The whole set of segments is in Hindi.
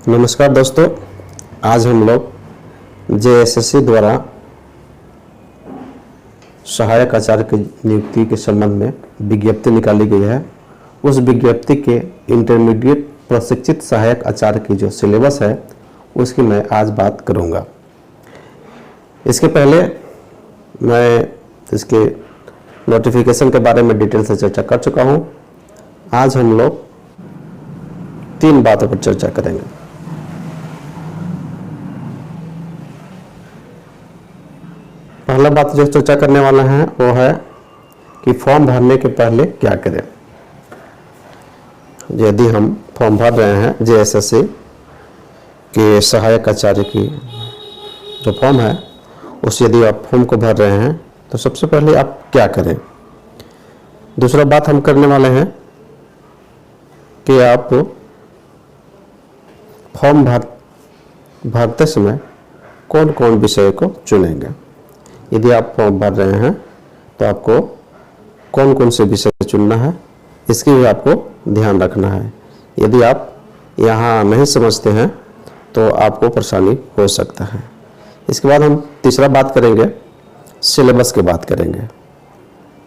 नमस्कार दोस्तों, आज हम लोग जेएसएससी द्वारा सहायक आचार्य की नियुक्ति के संबंध में विज्ञप्ति निकाली गई है। उस विज्ञप्ति के इंटरमीडिएट प्रशिक्षित सहायक आचार्य की जो सिलेबस है उसकी मैं आज बात करूंगा। इसके पहले मैं इसके नोटिफिकेशन के बारे में डिटेल से चर्चा कर चुका हूं। आज हम लोग 3 बातों पर चर्चा करेंगे। पहला बात जो चर्चा करने वाला है वो है कि फॉर्म भरने के पहले क्या करें। यदि हम फॉर्म भर रहे हैं जेएसएससी के सहायक आचार्य की जो फॉर्म है उस यदि आप फॉर्म को भर रहे हैं तो सबसे पहले आप क्या करें। दूसरा बात हम करने वाले हैं कि आप फॉर्म भरते समय कौन कौन विषय को चुनेंगे। यदि आप फॉर्म भर रहे हैं तो आपको कौन कौन से विषय चुनना है इसकी भी आपको ध्यान रखना है। यदि आप यहाँ नहीं समझते हैं तो आपको परेशानी हो सकता है। इसके बाद हम तीसरा बात करेंगे, सिलेबस की बात करेंगे।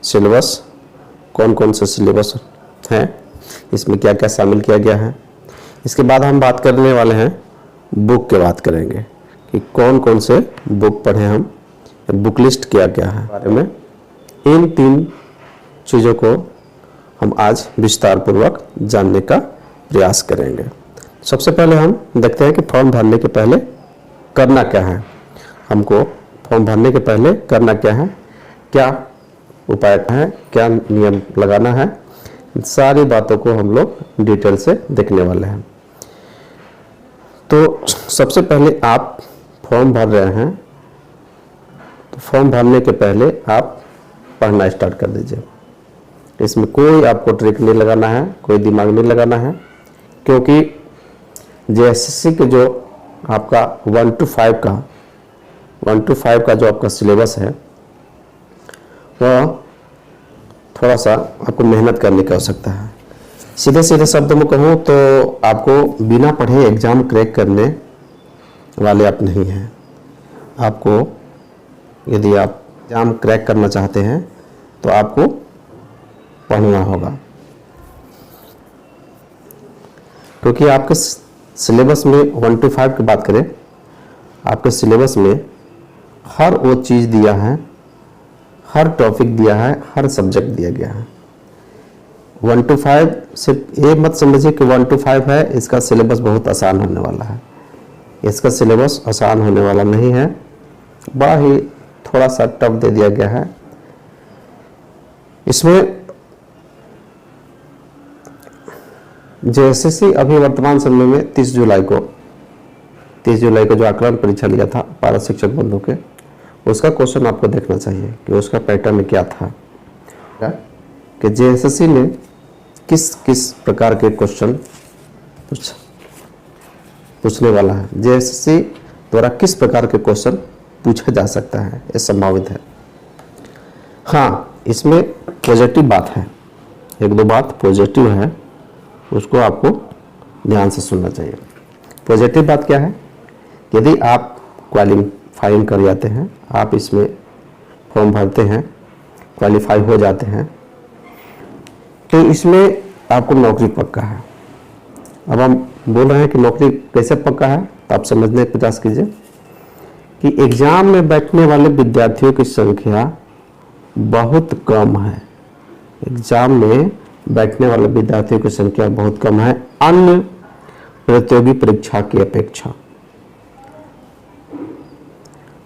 सिलेबस कौन कौन से सिलेबस हैं, इसमें क्या क्या शामिल किया गया है। इसके बाद हम बात करने वाले हैं बुक की बात करेंगे कि कौन कौन से बुक पढ़े हम, बुक लिस्ट क्या क्या है बारे में। इन 3 चीज़ों को हम आज विस्तार पूर्वक जानने का प्रयास करेंगे। सबसे पहले हम देखते हैं कि फॉर्म भरने के पहले करना क्या है। हमको फॉर्म भरने के पहले करना क्या है, क्या उपाय है, क्या नियम लगाना है, सारी बातों को हम लोग डिटेल से देखने वाले हैं। तो सबसे पहले आप फॉर्म भर रहे हैं तो फॉर्म भरने के पहले आप पढ़ना स्टार्ट कर दीजिए। इसमें कोई आपको ट्रिक नहीं लगाना है, कोई दिमाग नहीं लगाना है, क्योंकि जेएसएससी के जो आपका 1 to 5 का जो आपका सिलेबस है वह थोड़ा सा आपको मेहनत करने की आवश्यकता है। सीधे सीधे शब्दों में कहूँ तो आपको बिना पढ़े एग्ज़ाम क्रैक करने वाले आप नहीं हैं। आपको यदि आप एग्जाम क्रैक करना चाहते हैं तो आपको पढ़ना होगा, क्योंकि आपके सिलेबस में 1 to 5 की बात करें, आपके सिलेबस में हर वो चीज़ दिया है, हर टॉपिक दिया है, हर सब्जेक्ट दिया गया है। 1 to 5 सिर्फ ये मत समझिए कि 1 to 5 है इसका सिलेबस बहुत आसान होने वाला है। इसका सिलेबस आसान होने वाला नहीं है, बड़ा ही थोड़ा सा टफ दे दिया गया है। इसमें जेएसएससी अभी वर्तमान समय में 30 जुलाई को जो आकलन परीक्षा लिया था पारा शिक्षक बंधु के, उसका क्वेश्चन आपको देखना चाहिए कि उसका पैटर्न क्या था, कि जेएसएससी ने किस किस प्रकार के क्वेश्चन पूछने वाला है, जेएसएससी द्वारा किस प्रकार के क्वेश्चन पूछा जा सकता है, ये संभावित है। हाँ, इसमें पॉजिटिव बात है, 1-2 बात पॉजिटिव है, उसको आपको ध्यान से सुनना चाहिए। पॉजिटिव बात क्या है, यदि आप क्वालिफाइंग कर जाते हैं, आप इसमें फॉर्म भरते हैं, क्वालिफाई हो जाते हैं, तो इसमें आपको नौकरी पक्का है। अब हम बोल रहे हैं कि नौकरी कैसे पक्का है, तो आप समझने का प्रयास कीजिए कि एग्जाम में बैठने वाले विद्यार्थियों की संख्या बहुत कम है। एग्जाम में बैठने वाले विद्यार्थियों की संख्या बहुत कम है अन्य प्रतियोगी परीक्षा की अपेक्षा।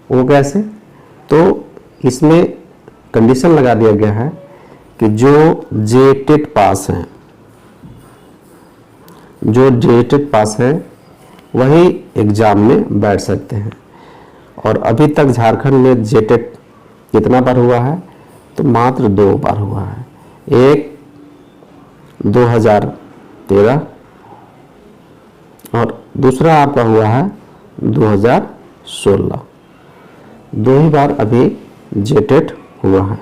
वो कैसे? तो इसमें कंडीशन लगा दिया गया है कि जो जेटेट पास है वही एग्जाम में बैठ सकते हैं। और अभी तक झारखंड में जेटेट कितना बार हुआ है, तो मात्र 2 बार हुआ है। एक 2013 और दूसरा आपका हुआ है 2016। 2 ही बार अभी जेटेट हुआ है।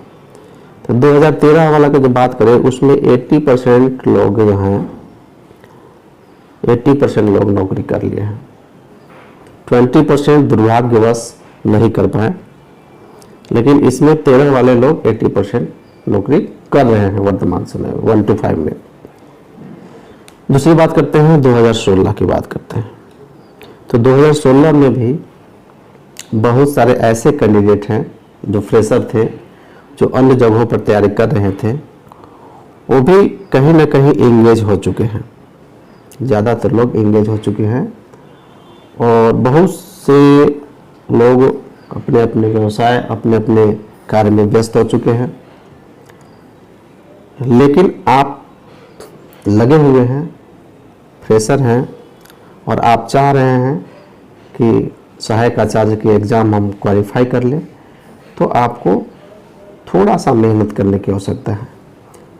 तो 2013 वाला की जो बात करें उसमें 80% लोग जो हैं 80% लोग नौकरी कर लिए हैं। 20% दुर्भाग्यवश नहीं कर पाए, लेकिन इसमें 13 वाले लोग 80% नौकरी कर रहे हैं वर्तमान समय 1 to 5 में। दूसरी बात करते हैं 2016 की बात करते हैं। तो 2016 में भी बहुत सारे ऐसे कैंडिडेट हैं जो फ्रेशर थे, जो अन्य जगहों पर तैयारी कर रहे थे, वो भी कहीं ना कहीं इंगेज हो चुके हैं। ज़्यादातर लोग इंगेज हो चुके हैं और बहुत से लोग अपने अपने व्यवसाय, अपने अपने कार्य में व्यस्त हो चुके हैं। लेकिन आप लगे हुए हैं, फ्रेशर हैं और आप चाह रहे हैं कि सहायक आचार्य की एग्ज़ाम हम क्वालिफाई कर लें, तो आपको थोड़ा सा मेहनत करने की आवश्यकता है।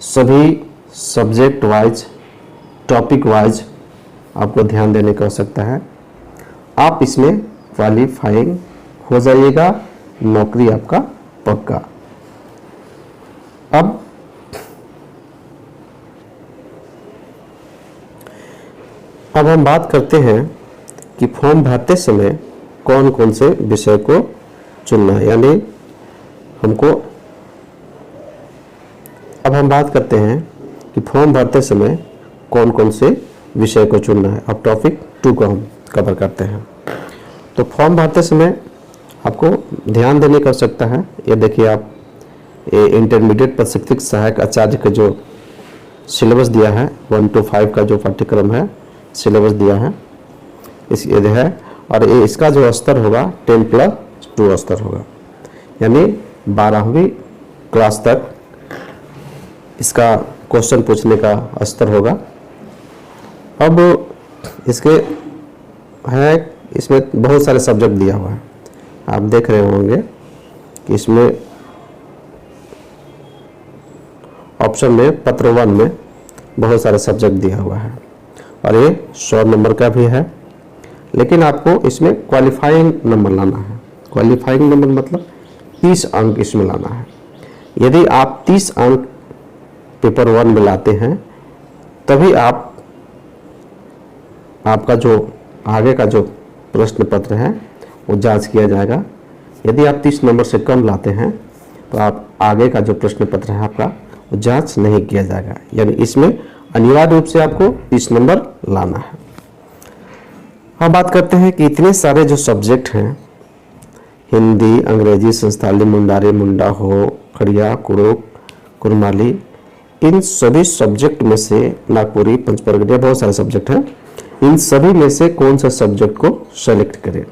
सभी सब्जेक्ट वाइज, टॉपिक वाइज आपको ध्यान देने की आवश्यकता है। आप इसमें क्वालिफाइंग हो जाइएगा, नौकरी आपका पक्का। अब हम बात करते हैं कि फॉर्म भरते समय कौन कौन से विषय को चुनना है, यानी हमको अब हम बात करते हैं कि फॉर्म भरते समय कौन कौन से विषय को चुनना है। अब टॉपिक 2 को हम कवर करते हैं। तो फॉर्म भरते समय आपको ध्यान देने की आवश्यकता है। ये देखिए, आप ये इंटरमीडिएट प्रशिक्षित सहायक आचार्य का जो सिलेबस दिया है 1 to 5 का जो पाठ्यक्रम है, सिलेबस दिया है इस ये है, और ये इसका जो स्तर होगा 10+2 स्तर होगा, यानी 12वीं क्लास तक इसका क्वेश्चन पूछने का स्तर होगा। अब इसके है, इसमें बहुत सारे सब्जेक्ट दिया हुआ है, आप देख रहे होंगे कि इसमें ऑप्शन में पत्र 1 में बहुत सारे सब्जेक्ट दिया हुआ है और ये 100 नंबर का भी है। लेकिन आपको इसमें क्वालिफाइंग नंबर लाना है। क्वालिफाइंग नंबर मतलब 30 अंक इसमें लाना है। यदि आप 30 अंक पेपर 1 में लाते हैं, तभी आपका जो आगे का जो प्रश्न पत्र है वो जांच किया जाएगा। यदि आप 30 नंबर से कम लाते हैं तो आप आगे का जो प्रश्न पत्र है आपका वो जांच नहीं किया जाएगा। यानी इसमें अनिवार्य रूप से आपको 30 नंबर लाना है। अब बात करते हैं कि इतने सारे जो सब्जेक्ट हैं, हिंदी, अंग्रेजी, संस्थाली, मुंडारी, मुंडा हो, खड़िया, कुरुक, कुरमाली, इन सभी सब्जेक्ट में से नागपुरी, पंचपरगड़िया, बहुत सारे सब्जेक्ट हैं, इन सभी में से कौन सा सब्जेक्ट को सेलेक्ट करें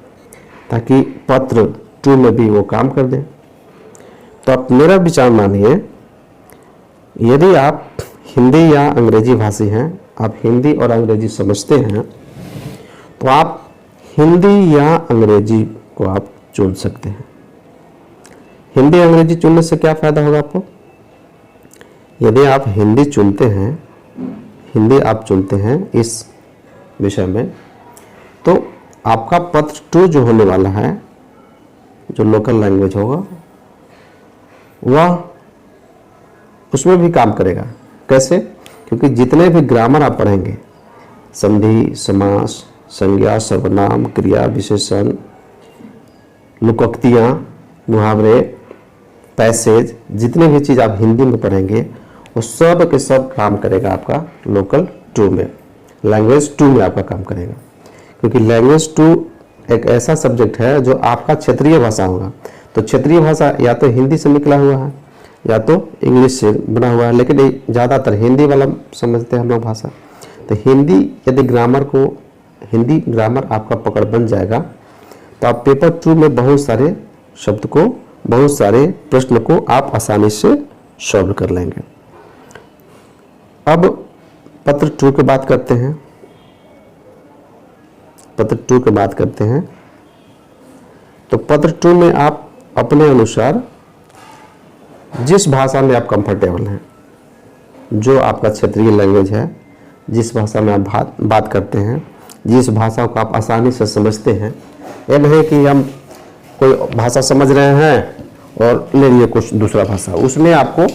ताकि पत्र 2 में भी वो काम कर दें। तो आप मेरा विचार मानिए, यदि आप हिंदी या अंग्रेजी भाषी हैं, आप हिंदी और अंग्रेजी समझते हैं, तो आप हिंदी या अंग्रेजी को आप चुन सकते हैं। हिंदी अंग्रेजी चुनने से क्या फ़ायदा होगा आपको? यदि आप हिंदी चुनते हैं, हिंदी आप चुनते हैं इस विषय में, तो आपका पत्र 2 जो होने वाला है, जो लोकल लैंग्वेज होगा, वह उसमें भी काम करेगा। कैसे? क्योंकि जितने भी ग्रामर आप पढ़ेंगे, संधि, समास, संज्ञा, सर्वनाम, क्रिया, विशेषण, लुकोक्तियाँ, मुहावरे, पैसेज, जितने भी चीज़ आप हिंदी में पढ़ेंगे वो सब के सब काम करेगा आपका लोकल 2 में, लैंग्वेज 2 में आपका काम करेगा। क्योंकि लैंग्वेज 2 एक ऐसा सब्जेक्ट है जो आपका क्षेत्रीय भाषा होगा। तो क्षेत्रीय भाषा या तो हिंदी से निकला हुआ है या तो इंग्लिश से बना हुआ है, लेकिन ज़्यादातर हिंदी वाला समझते हैं हम लोग भाषा। तो हिंदी, यदि हिंदी ग्रामर आपका पकड़ बन जाएगा, तो आप पेपर 2 में बहुत सारे शब्द को, बहुत सारे प्रश्न को आप आसानी से सॉल्व कर लेंगे। अब पत्र 2 की बात करते हैं। पत्र 2 की बात करते हैं तो पत्र 2 में आप अपने अनुसार जिस भाषा में आप कंफर्टेबल हैं, जो आपका क्षेत्रीय लैंग्वेज है, जिस भाषा में आप बात करते हैं, जिस भाषा को आप आसानी से समझते हैं, यह नहीं कि हम कोई भाषा समझ रहे हैं और ले लिए कुछ दूसरा भाषा, उसमें आपको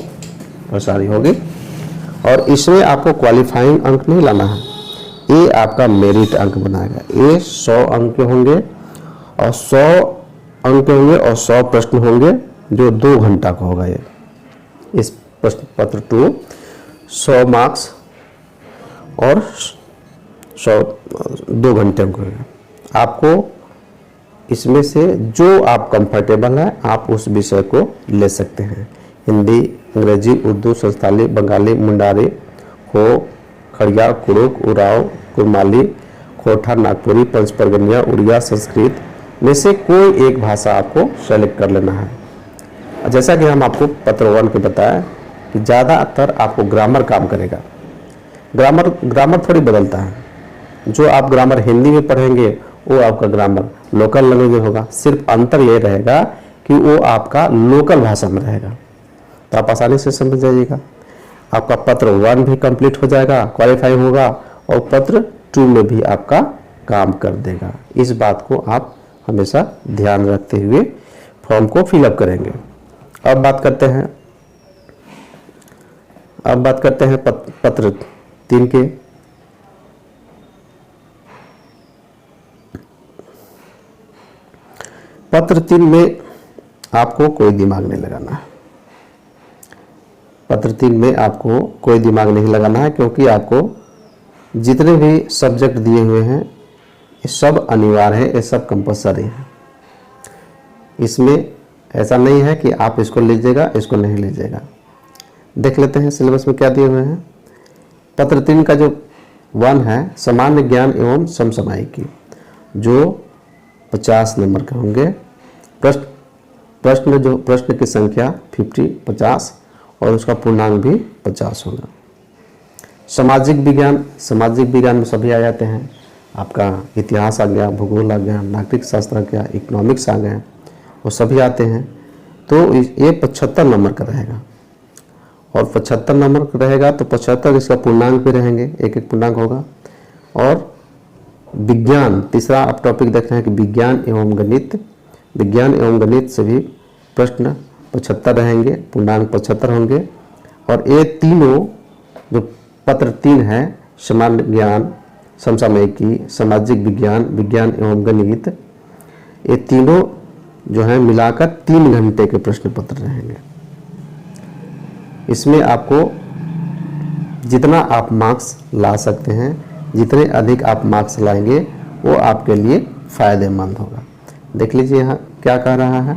परेशानी होगी। और इसमें आपको क्वालिफाइंग अंक नहीं लाना है, ये आपका मेरिट अंक बनाएगा। ये 100 अंक के होंगे और 100 अंक के होंगे और 100 प्रश्न होंगे जो 2 घंटा का होगा। ये इस प्रश्न पत्र 2 100 मार्क्स और 100 2 घंटे को होगा। आपको इसमें से जो आप कंफर्टेबल है आप उस विषय को ले सकते हैं। हिंदी, अंग्रेजी, उर्दू, संस्थाली, बंगाली, मुंडारी, हो, खड़िया, कुड़ुक, उराव, कुरमाली, खोटा, नागपुरी, पंचपरगनिया, उड़िया, संस्कृत में से कोई एक भाषा आपको सेलेक्ट कर लेना है। जैसा कि हम आपको पत्र 1 के बताया कि ज़्यादातर आपको ग्रामर काम करेगा। ग्रामर थोड़ी बदलता है। जो आप ग्रामर हिंदी में पढ़ेंगे वो आपका ग्रामर लोकल लैंग्वेज में होगा। सिर्फ अंतर ये रहेगा कि वो आपका लोकल भाषा में रहेगा, तो आप आसानी से समझ जाइएगा। आपका पत्र 1 भी कंप्लीट हो जाएगा, क्वालिफाई होगा, और पत्र 2 में भी आपका काम कर देगा। इस बात को आप हमेशा ध्यान रखते हुए फॉर्म को फिलअप करेंगे। अब बात करते हैं पत्र 3 के। पत्र 3 में आपको कोई दिमाग नहीं लगाना है। पत्र 3 में आपको कोई दिमाग नहीं लगाना है, क्योंकि आपको जितने भी सब्जेक्ट दिए हुए हैं ये सब अनिवार्य है, ये सब कंपलसरी है। इसमें ऐसा नहीं है कि आप इसको लीजिएगा इसको नहीं लीजिएगा। देख लेते हैं सिलेबस में क्या दिए हुए हैं। पत्र 3 का जो 1 है सामान्य ज्ञान एवं समसामयिकी, जो 50 नंबर के होंगे। प्रश्न की संख्या 50 और उसका पूर्णांक भी 50 होगा। सामाजिक विज्ञान में सभी आ जाते हैं। आपका इतिहास आ गया, भूगोल आ गया, नागरिक शास्त्र आ गया, इकोनॉमिक्स आ गए, वो सभी आते हैं। तो ये 75 नंबर का रहेगा, और 75 नंबर का रहेगा तो 75 इसका पूर्णांक भी रहेंगे, एक एक पूर्णांक होगा। और विज्ञान, तीसरा आप टॉपिक देख रहे हैं कि विज्ञान एवं गणित से भी प्रश्न 75 रहेंगे, पूर्णांक 75 होंगे। और ये तीनों जो पत्र 3 है, सामान्य ज्ञान, समसामयिकी, सामाजिक विज्ञान, विज्ञान एवं गणित, ये तीनों जो है मिलाकर 3 घंटे के प्रश्न पत्र रहेंगे। इसमें आपको जितना आप मार्क्स ला सकते हैं, जितने अधिक आप मार्क्स लाएंगे वो आपके लिए फायदेमंद होगा। देख लीजिए यहाँ क्या कह रहा है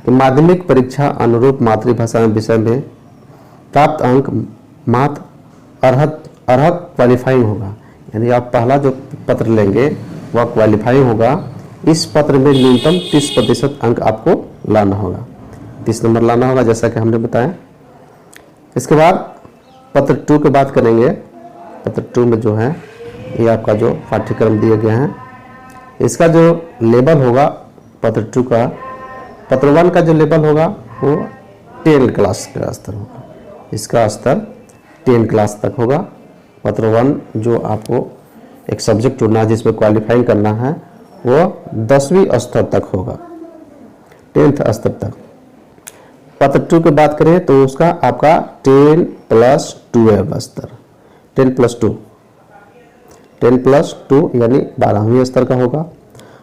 कि माध्यमिक परीक्षा अनुरूप मातृभाषा विषय में प्राप्त अंक मात्र अर्हत क्वालिफाइंग होगा। यानी आप पहला जो पत्र लेंगे वह क्वालिफाइंग होगा। इस पत्र में न्यूनतम 30% अंक आपको लाना होगा, 30 नंबर लाना होगा, जैसा कि हमने बताया। इसके बाद पत्र 2 की बात करेंगे। पत्र 2 में जो है ये आपका जो पाठ्यक्रम दिए गए हैं, इसका जो लेवल होगा पत्र 2 का, पत्र 1 का जो लेवल होगा वो 10 क्लास का स्तर होगा। इसका स्तर 10 क्लास तक होगा। पत्र 1 जो आपको एक सब्जेक्ट चुनना है जिसमें क्वालिफाइंग करना है वो 10वीं स्तर तक होगा, 10th स्तर तक। पत्र 2 की बात करें तो उसका आपका 10+12 स्तर, 10+2 यानी 12वीं स्तर का होगा।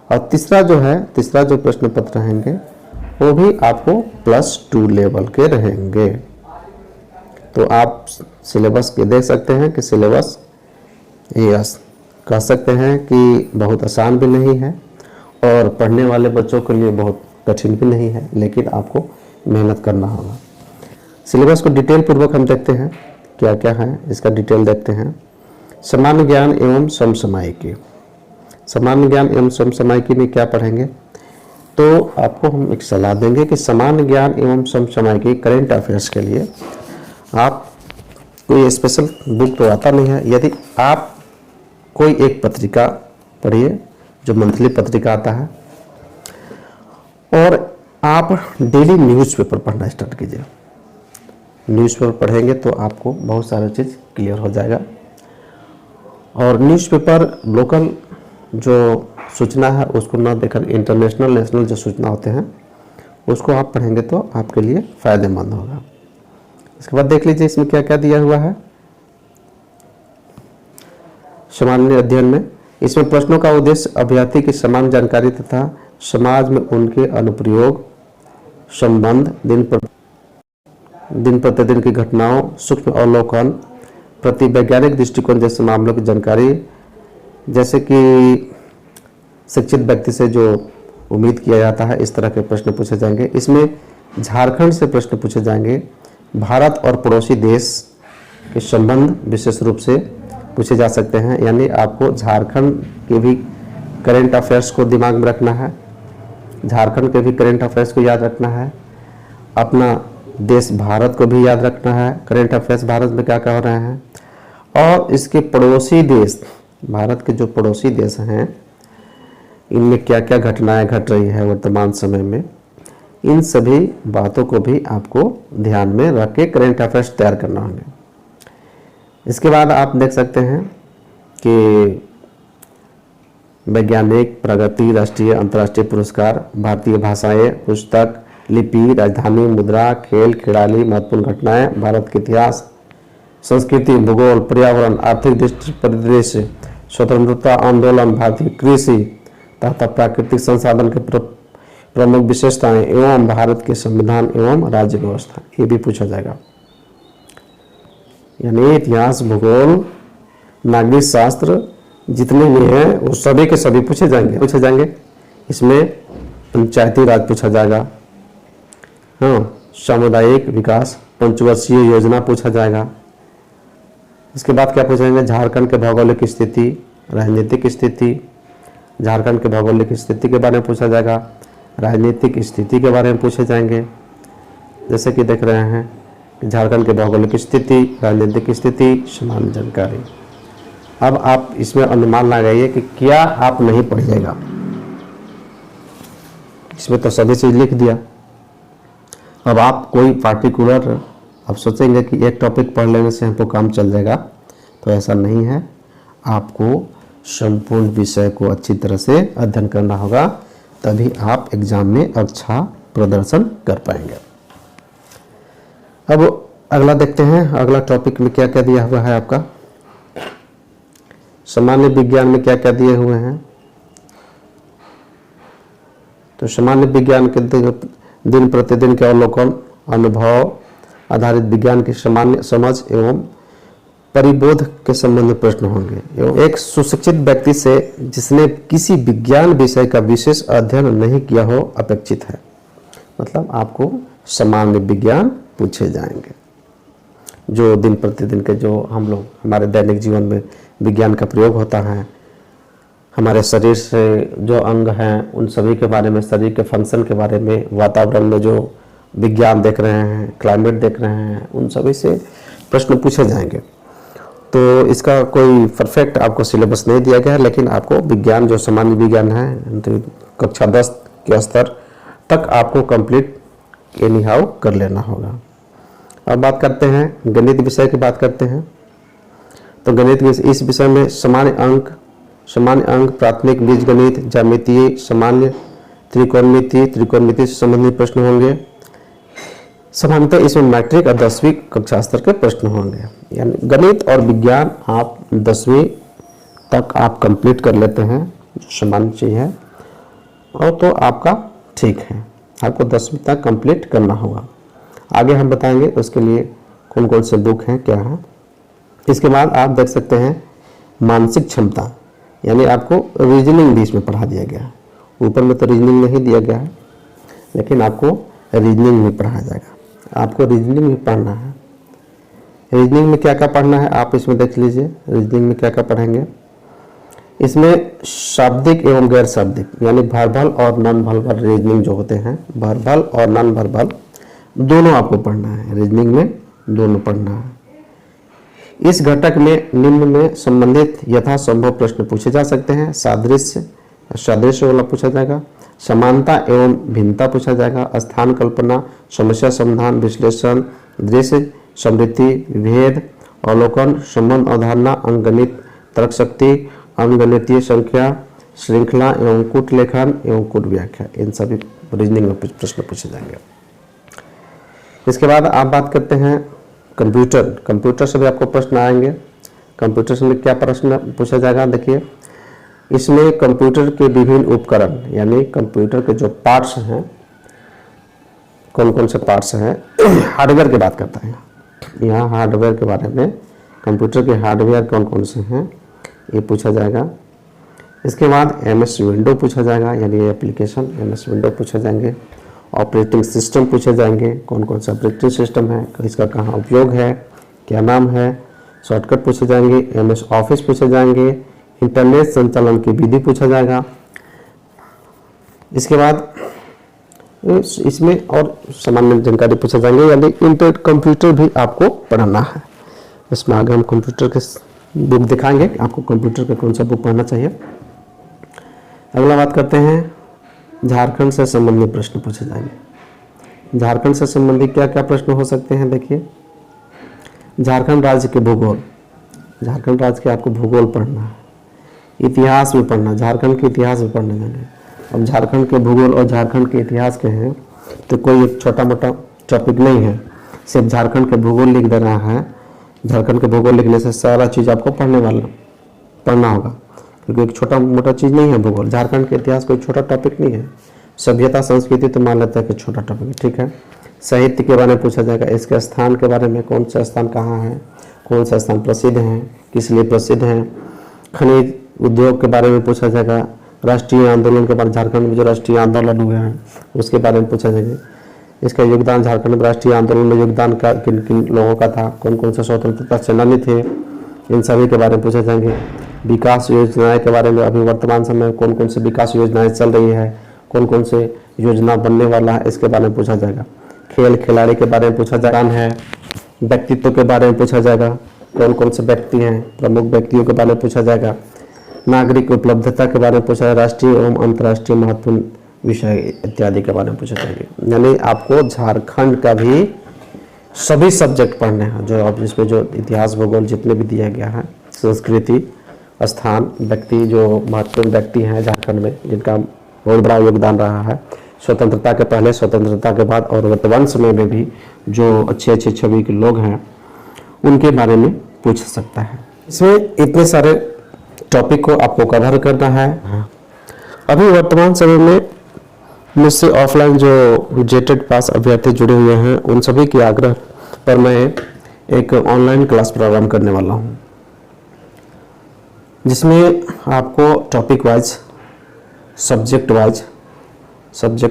और तीसरा जो प्रश्न पत्र रहेंगे वो भी आपको +2 लेवल के रहेंगे। तो आप सिलेबस के देख सकते हैं कि सिलेबस ये कह सकते हैं कि बहुत आसान भी नहीं है और पढ़ने वाले बच्चों के लिए बहुत कठिन भी नहीं है, लेकिन आपको मेहनत करना होगा। सिलेबस को डिटेल पूर्वक हम देखते हैं क्या क्या है, इसका डिटेल देखते हैं। सामान्य ज्ञान एवं समसामयिकी, सामान्य ज्ञान एवं समसामयिकी में क्या पढ़ेंगे, तो आपको हम एक सलाह देंगे कि सामान्य ज्ञान एवं समसामयिकी करेंट अफेयर्स के लिए आप कोई स्पेशल बुक तो आता नहीं है। यदि आप कोई एक पत्रिका पढ़िए जो मंथली पत्रिका आता है, और आप डेली न्यूज़पेपर पढ़ना स्टार्ट कीजिए। न्यूज़पेपर पढ़ेंगे तो आपको बहुत सारा चीज़ क्लियर हो जाएगा। और न्यूज़पेपर लोकल जो सूचना है उसको ना देकर इंटरनेशनल नेशनल जो सूचना होते हैं उसको आप पढ़ेंगे तो आपके लिए फ़ायदेमंद होगा। इसके बाद देख लीजिए इसमें क्या क्या दिया हुआ है। सामान्य अध्ययन में। इसमें प्रश्नों का उद्देश्य अभ्यर्थी की सामान्य जानकारी तथा समाज में उनके अनुप्रयोग, संबंध, दिन प्रतिदिन की घटनाओं, सूक्ष्म अवलोकन, प्रति वैज्ञानिक दृष्टिकोण जैसे मामलों की जानकारी, जैसे कि शिक्षित व्यक्ति से जो उम्मीद किया जाता है इस तरह के प्रश्न पूछे जाएंगे। इसमें झारखंड से प्रश्न पूछे जाएंगे। भारत और पड़ोसी देश के संबंध विशेष रूप से पूछे जा सकते हैं, यानी आपको झारखंड के भी करेंट अफेयर्स को दिमाग में रखना है, झारखंड के भी करेंट अफेयर्स को याद रखना है, अपना देश भारत को भी याद रखना है, करेंट अफेयर्स भारत में क्या क्या हो रहे हैं, और इसके पड़ोसी देश, भारत के जो पड़ोसी देश हैं इनमें क्या क्या घटनाएं घट रही है वर्तमान समय में, इन सभी बातों को भी आपको ध्यान में रख के करेंट अफेयर्स तैयार करना होंगे। इसके बाद आप देख सकते हैं कि वैज्ञानिक प्रगति, राष्ट्रीय अंतर्राष्ट्रीय पुरस्कार, भारतीय भाषाएं, पुस्तक, लिपि, राजधानी, मुद्रा, खेल, खिलाड़ी, महत्वपूर्ण घटनाएं, भारत के इतिहास, संस्कृति, भूगोल, पर्यावरण, आर्थिक दृष्टि परिदृश्य, स्वतंत्रता आंदोलन, भारतीय कृषि तथा प्राकृतिक संसाधन के प्रमुख विशेषताएं एवं भारत के संविधान एवं राज्य व्यवस्था, ये भी पूछा जाएगा। यानी इतिहास, भूगोल, नागरिक शास्त्र जितने भी हैं वो सभी के सभी पूछे जाएंगे। इसमें पंचायती राज पूछा जाएगा, हाँ, सामुदायिक विकास, पंचवर्षीय योजना पूछा जाएगा। इसके बाद क्या पूछेंगे, झारखंड के भौगोलिक स्थिति, राजनीतिक स्थिति, झारखंड के भौगोलिक स्थिति के बारे में पूछा जाएगा, राजनीतिक स्थिति के बारे में पूछे जाएंगे। जैसे कि देख रहे हैं झारखंड के भौगोलिक स्थिति, राजनीतिक स्थिति, सामान्य जानकारी। अब आप इसमें अनुमान लगाइए कि क्या आप नहीं पढ़िएगा। इसमें तो सभी चीज लिख दिया। अब आप कोई पार्टिकुलर आप सोचेंगे कि एक टॉपिक पढ़ लेने से हमको काम चल जाएगा, तो ऐसा नहीं है। आपको संपूर्ण विषय को अच्छी तरह से अध्ययन करना होगा, तभी आप एग्जाम में अच्छा प्रदर्शन कर पाएंगे। अब अगला देखते हैं, अगला टॉपिक में क्या क्या दिया हुआ है आपका। सामान्य विज्ञान में क्या क्या दिए हुए हैं, तो सामान्य विज्ञान के दिन प्रतिदिन के अवलोकन, अनुभव आधारित विज्ञान की सामान्य समझ एवं परिबोध के संबंध में प्रश्न होंगे। एवं एक सुशिक्षित व्यक्ति से जिसने किसी विज्ञान विषय का विशेष अध्ययन नहीं किया हो अपेक्षित है। मतलब आपको सामान्य विज्ञान पूछे जाएंगे, जो दिन प्रतिदिन के जो हम लोग हमारे दैनिक जीवन में विज्ञान का प्रयोग होता है, हमारे शरीर से जो अंग हैं उन सभी के बारे में, शरीर के फंक्शन के बारे में, वातावरण में जो विज्ञान देख रहे हैं, क्लाइमेट देख रहे हैं, उन सभी से प्रश्न पूछे जाएंगे। तो इसका कोई परफेक्ट आपको सिलेबस नहीं दिया गया है, लेकिन आपको विज्ञान जो सामान्य विज्ञान है तो कक्षा 10 के स्तर तक आपको कंप्लीट एनी हाउ कर लेना होगा। अब बात करते हैं गणित विषय की बात करते हैं। तो गणित इस विषय में सामान्य अंक, प्राथमिक बीजगणित, ज्यामितीय, सामान्य त्रिकोणमिति से संबंधित प्रश्न होंगे। सामान्यतः इसमें मैट्रिक और 10वीं कक्षा स्तर के प्रश्न होंगे। यानी गणित और विज्ञान आप 10वीं तक आप कंप्लीट कर लेते हैं, जो सामान्य चीज है, और तो आपका ठीक है, आपको 10वीं तक कंप्लीट करना होगा। आगे हम बताएंगे उसके लिए कौन कौन से बुक हैं, क्या है। इसके बाद आप देख सकते हैं मानसिक क्षमता, यानी आपको रीजनिंग भी इसमें पढ़ा दिया गया है। ऊपर में तो रीजनिंग नहीं दिया गया है, लेकिन आपको रीजनिंग भी पढ़ाया जाएगा। आपको रीजनिंग भी पढ़ना है। रीजनिंग में क्या क्या पढ़ना है आप इसमें देख लीजिए। रीजनिंग में क्या क्या पढ़ेंगे, इसमें शाब्दिक एवं गैर शाब्दिक, यानी वर्बल और नॉन वर्बल रीजनिंग जो होते हैं, वर्बल और नॉन वर्बल दोनों आपको पढ़ना है। रीजनिंग में दोनों पढ़ना है। इस घटक में निम्न में संबंधित यथासंभव प्रश्न पूछे जा सकते हैं। सादृश्य वाला पूछा जाएगा, समानता एवं भिन्नता पूछा जाएगा, स्थान कल्पना, समस्या समाधान, विश्लेषण, दृश्य समृद्धि, भेद, अवलोकन, संबंध अवधारणा, अंकगणित, तर्क शक्ति, अंकगणितीय संख्या, श्रृंखला एवं कूट लेखन एवं कूट व्याख्या, इन सभी रीजनिंग में प्रश्न पूछे जाएंगे। इसके बाद आप बात करते हैं कंप्यूटर से भी आपको प्रश्न आएंगे। कंप्यूटर से क्या प्रश्न पूछा जाएगा, देखिए इसमें कंप्यूटर के विभिन्न उपकरण यानी कंप्यूटर के जो पार्ट्स हैं, कौन कौन से पार्ट्स हैं, हार्डवेयर की बात करता है। यहाँ हार्डवेयर के बारे में, कंप्यूटर के हार्डवेयर कौन कौन से हैं ये पूछा जाएगा। इसके बाद एमएस विंडो पूछा जाएगा, यानी एप्लीकेशन एमएस विंडो पूछे जाएंगे। ऑपरेटिंग सिस्टम पूछे जाएंगे, कौन कौन सा ऑपरेटिंग सिस्टम है, इसका कहाँ उपयोग है, क्या नाम है। शॉर्टकट पूछे जाएंगे, एमएस ऑफिस पूछे जाएंगे, इंटरनेट संचालन की विधि पूछा जाएगा। इसके बाद इसमें और सामान्य जानकारी पूछे जाएंगे, यानी इंटर कंप्यूटर भी आपको पढ़ना है। इसमें आगे हम कंप्यूटर के बुक दिखाएंगे, आपको कंप्यूटर का कौन सा बुक पढ़ना चाहिए। अगला बात करते हैं, झारखंड से संबंधित प्रश्न पूछे जाएंगे। झारखंड से संबंधित क्या क्या प्रश्न हो सकते हैं, देखिए झारखंड राज्य के भूगोल, झारखंड राज्य के आपको भूगोल पढ़ना है, इतिहास भी पढ़ना, झारखंड के इतिहास भी पढ़ने जाएंगे। अब झारखंड के भूगोल और झारखंड के इतिहास के हैं तो कोई एक छोटा मोटा टॉपिक नहीं है, सिर्फ झारखंड के भूगोल लिख देना है। झारखंड के भूगोल लिखने से सारा चीज़ आपको पढ़ना होगा, क्योंकि एक छोटा मोटा चीज़ नहीं है भूगोल। झारखंड के इतिहास कोई छोटा टॉपिक नहीं है। सभ्यता संस्कृति तो मान लेते हैं कि छोटा टॉपिक है, ठीक है। साहित्य के बारे में पूछा जाएगा, इसके स्थान के बारे में, कौन सा स्थान कहाँ है, कौन सा स्थान प्रसिद्ध है, किस लिए प्रसिद्ध है। खनिज उद्योग के बारे में पूछा जाएगा। राष्ट्रीय आंदोलन के बारे में, झारखंड में जो राष्ट्रीय आंदोलन हुए हैं उसके बारे में पूछा जाएगा। इसका योगदान, झारखंड में राष्ट्रीय आंदोलन में योगदान का किन किन लोगों का था, कौन कौन से स्वतंत्रता सेनानी थे, इन सभी के बारे में पूछा जाएंगे। विकास योजनाएं के बारे में, अभी वर्तमान समय में कौन कौन सी विकास योजनाएं चल रही है, कौन कौन से योजना बनने वाला है, इसके बारे में पूछा जाएगा। खेल खिलाड़ी के बारे में पूछा जाएगा है। व्यक्तित्व के बारे में पूछा जाएगा, कौन कौन से व्यक्ति हैं, प्रमुख व्यक्तियों के बारे में पूछा जाएगा। नागरिक उपलब्धता के बारे में पूछा जाएगा, राष्ट्रीय एवं अंतर्राष्ट्रीय महत्वपूर्ण विषय इत्यादि के बारे में पूछा जाएगा। यानी आपको झारखंड का भी सभी सब्जेक्ट पढ़ने हैं, जो अब इसमें जो इतिहास भूगोल जितने भी दिया गया है, संस्कृति, स्थान, व्यक्ति, जो महत्वपूर्ण व्यक्ति हैं झारखंड में जिनका बहुत बड़ा योगदान रहा है स्वतंत्रता के पहले, स्वतंत्रता के बाद और वर्तमान समय में भी जो अच्छे अच्छे छवि के लोग हैं उनके बारे में पूछ सकता है। इसमें इतने सारे टॉपिक को आपको कवर करना है। अभी वर्तमान समय में मुझसे ऑफलाइन जो जेटेड पास अभ्यर्थी जुड़े हुए हैं उन सभी के आग्रह पर मैं एक ऑनलाइन क्लास प्रारंभ करने वाला हूं, जिसमें आपको topic wise, subject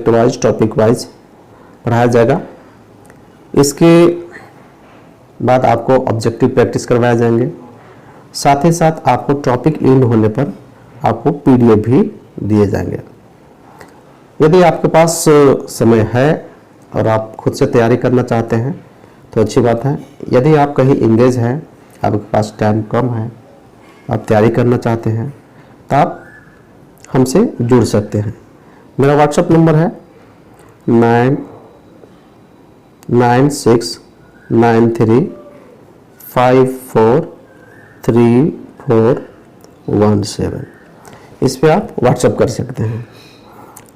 wise topic wise पढ़ाया जाएगा। इसके बाद आपको ऑब्जेक्टिव प्रैक्टिस करवाए जाएंगे। साथ ही साथ आपको टॉपिक इन होने पर आपको पीडीएफ भी दिए जाएंगे। यदि आपके पास समय है और आप खुद से तैयारी करना चाहते हैं तो अच्छी बात है। यदि आप कहीं इंगेज हैं, आपके पास टाइम कम है, आप तैयारी करना चाहते हैं तो आप हमसे जुड़ सकते हैं। मेरा व्हाट्सएप नंबर है 9963533417। इस पे आप व्हाट्सएप कर सकते हैं।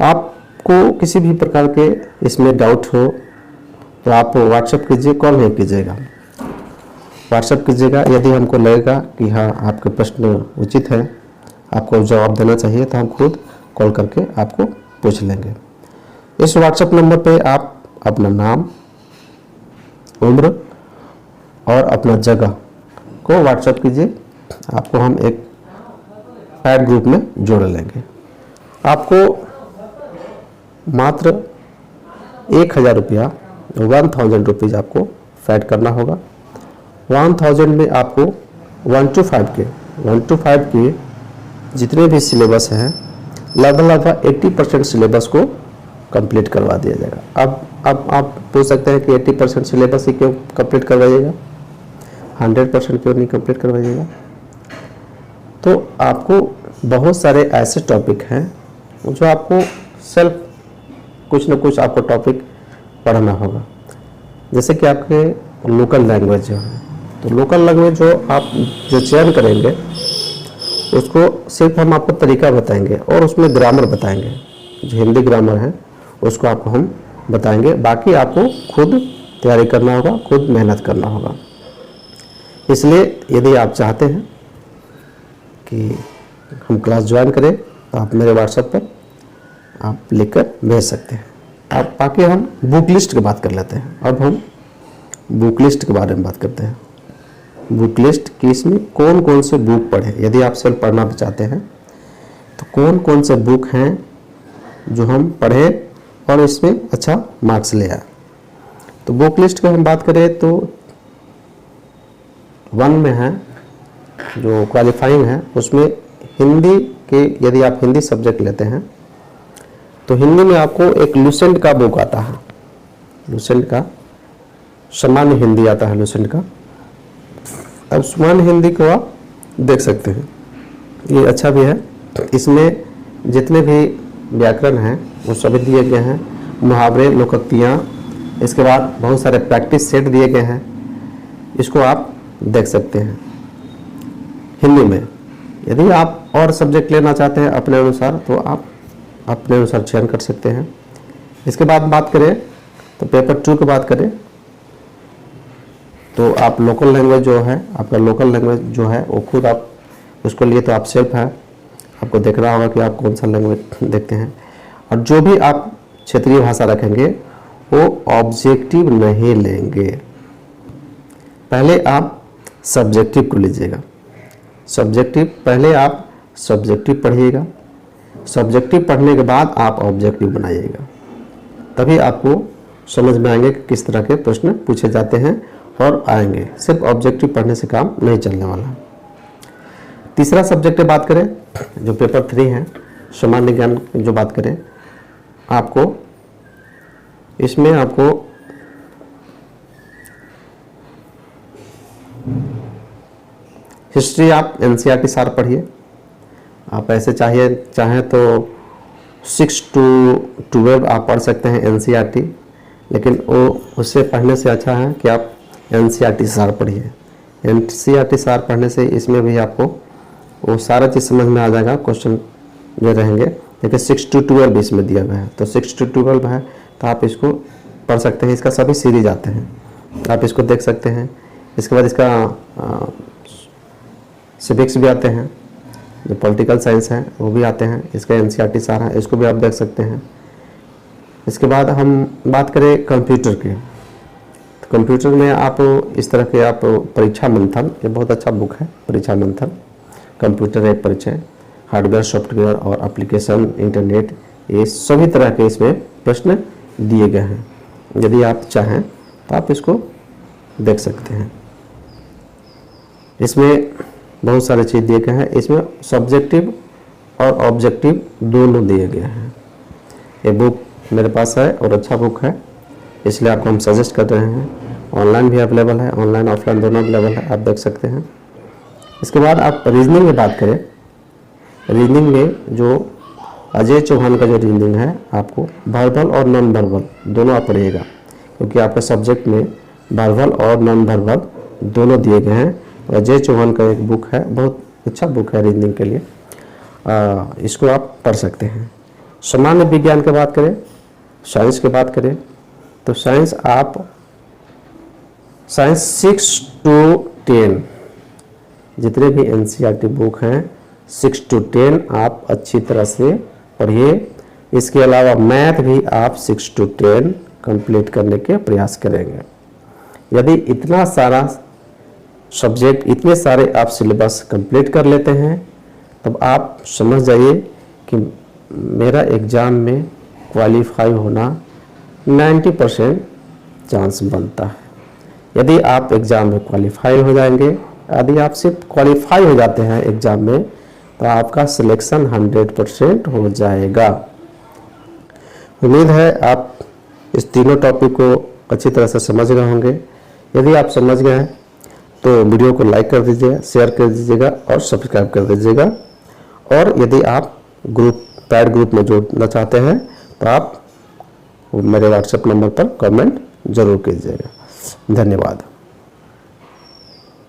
आपको किसी भी प्रकार के इसमें डाउट हो तो आप व्हाट्सएप कीजिए, कॉल नहीं कीजिएगा, व्हाट्सएप कीजिएगा। यदि हमको लगेगा कि हाँ आपके प्रश्न उचित है, आपको जवाब देना चाहिए, तो हम खुद कॉल करके आपको पूछ लेंगे। इस व्हाट्सएप नंबर पे आप अपना नाम, उम्र और अपना जगह को व्हाट्सएप कीजिए, आपको हम एक ऐड ग्रुप में जोड़ लेंगे। आपको मात्र 1000 रुपया, 1000 रुपीज़ आपको फैड करना होगा। 1000 में आपको 1 to 5 के जितने भी सिलेबस हैं लगभग 80% सिलेबस को कंप्लीट करवा दिया जाएगा। अब आप पूछ सकते हैं कि 80% सिलेबस ही क्यों कंप्लीट करवाइएगा, 100% क्यों नहीं कंप्लीट करवाइएगा। तो आपको बहुत सारे ऐसे टॉपिक हैं जो आपको सेल्फ कुछ न कुछ आपको टॉपिक पढ़ना होगा। जैसे कि आपके लोकल लैंग्वेज जो है, तो लोकल लैंग्वेज जो आप जो चयन करेंगे उसको सिर्फ हम आपको तरीका बताएंगे और उसमें ग्रामर बताएंगे। जो हिंदी ग्रामर है उसको आपको हम बताएंगे, बाकी आपको खुद तैयारी करना होगा, खुद मेहनत करना होगा। इसलिए यदि आप चाहते हैं कि हम क्लास ज्वाइन करें तो आप मेरे व्हाट्सएप पर आप लिखकर भेज सकते हैं। अब बाकी हम बुक लिस्ट की बात कर लेते हैं। अब हम बुक लिस्ट के बारे में बात करते हैं। बुक लिस्ट कि इसमें कौन कौन से बुक पढ़े। यदि आप सेल्फ पढ़ना भी चाहते हैं तो कौन कौन से बुक हैं जो हम पढ़े और इसमें अच्छा मार्क्स ले आए। तो बुक लिस्ट की हम बात करें तो 1 में है जो क्वालिफाइंग है, उसमें हिंदी के यदि आप हिंदी सब्जेक्ट लेते हैं तो हिंदी में आपको एक लुसेंट का बुक आता है। लुसेंट का सामान्य हिंदी आता है लुसेंट का। अब सामान्य हिंदी को आप देख सकते हैं, ये अच्छा भी है। इसमें जितने भी व्याकरण हैं वो सभी दिए गए हैं, मुहावरे, लोकोक्तियाँ, इसके बाद बहुत सारे प्रैक्टिस सेट दिए गए हैं। इसको आप देख सकते हैं हिंदी में। यदि आप और सब्जेक्ट लेना चाहते हैं अपने अनुसार तो आप अपने अनुसार चयन कर सकते हैं। इसके बाद बात करें तो पेपर 2 की बात करें तो आप लोकल लैंग्वेज जो है, आपका लोकल लैंग्वेज जो है वो खुद आप उसको लिए तो आप सेल्फ है, आपको देखना होगा कि आप कौन सा लैंग्वेज देखते हैं। और जो भी आप क्षेत्रीय भाषा रखेंगे वो ऑब्जेक्टिव नहीं लेंगे, पहले आप सब्जेक्टिव को लीजिएगा। सब्जेक्टिव पहले आप सब्जेक्टिव पढ़िएगा, सब्जेक्टिव पढ़ने के बाद आप ऑब्जेक्टिव बनाइएगा, तभी आपको समझ में आएंगे कि किस तरह के प्रश्न पूछे जाते हैं और आएंगे। सिर्फ ऑब्जेक्टिव पढ़ने से काम नहीं चलने वाला। तीसरा सब्जेक्ट की बात करें जो पेपर 3 है, सामान्य ज्ञान जो बात करें, आपको इसमें आपको हिस्ट्री आप एनसीईआरटी सार पढ़िए। आप ऐसे चाहें तो 6 to 12 आप पढ़ सकते हैं एनसीईआरटी, लेकिन वो उससे पढ़ने से अच्छा है कि आप एनसीईआरटी सार पढ़िए। एनसीईआरटी सार पढ़ने से इसमें भी आपको वो सारा चीज़ समझ में आ जाएगा, क्वेश्चन जो रहेंगे। देखिए 6 to 12 इसमें दिया गया है, तो 6 to 12 है तो आप इसको पढ़ सकते हैं। इसका सभी सीरीज आते हैं, आप इसको देख सकते हैं। इसके बाद इसका सिविक्स भी आते हैं, जो पॉलिटिकल साइंस है वो भी आते हैं। इसका एनसीईआरटी सार है, इसको भी आप देख सकते हैं। इसके बाद हम बात करें कंप्यूटर की, तो कंप्यूटर में आप इस तरह के आप परीक्षा मंथन, ये बहुत अच्छा बुक है परीक्षा मंथन, कंप्यूटर एक परिचय, हार्डवेयर, सॉफ्टवेयर और एप्लीकेशन, इंटरनेट, ये सभी तरह के इसमें प्रश्न दिए गए हैं। यदि आप चाहें तो आप इसको देख सकते हैं। इसमें बहुत सारे चीज़ दिए गए हैं, इसमें सब्जेक्टिव और ऑब्जेक्टिव दोनों दिए गए हैं। ये बुक मेरे पास है और अच्छा बुक है, इसलिए आपको हम सजेस्ट कर रहे हैं। ऑनलाइन भी अवेलेबल है, ऑनलाइन ऑफलाइन दोनों अवेलेबल है, आप देख सकते हैं। इसके बाद आप रीजनिंग में बात करें, रीजनिंग में जो अजय चौहान का जो रीजनिंग है, आपको वर्बल और नॉन वर्बल दोनों आप पढ़िएगा, क्योंकि आपके सब्जेक्ट में वर्बल और नॉन वर्बल दोनों दिए गए हैं। अजय चौहान का एक बुक है, बहुत अच्छा बुक है रीजनिंग के लिए, इसको आप पढ़ सकते हैं। सामान्य विज्ञान की बात करें, साइंस की बात करें तो साइंस आप 6 to 10 जितने भी एनसीईआरटी बुक हैं 6 to 10 आप अच्छी तरह से पढ़िए। इसके अलावा मैथ भी आप 6 to 10 कंप्लीट करने के प्रयास करेंगे। यदि इतना सारा सब्जेक्ट, इतने सारे आप सिलेबस कंप्लीट कर लेते हैं, तब आप समझ जाइए कि मेरा एग्ज़ाम में क्वालिफाई होना 90% चांस बनता है। यदि आप एग्ज़ाम में क्वालिफाई हो जाएंगे, यदि आप सिर्फ क्वालिफाई हो जाते हैं एग्ज़ाम में, तो आपका सिलेक्शन 100% हो जाएगा। उम्मीद है आप इस तीनों टॉपिक को अच्छी तरह से समझ गए होंगे। यदि आप समझ गए हैं तो वीडियो को लाइक कर दीजिएगा, शेयर कर दीजिएगा और सब्सक्राइब कर दीजिएगा। और यदि आप पैड ग्रुप में जुड़ना चाहते हैं तो आप मेरे व्हाट्सएप नंबर पर कमेंट जरूर कीजिएगा। धन्यवाद।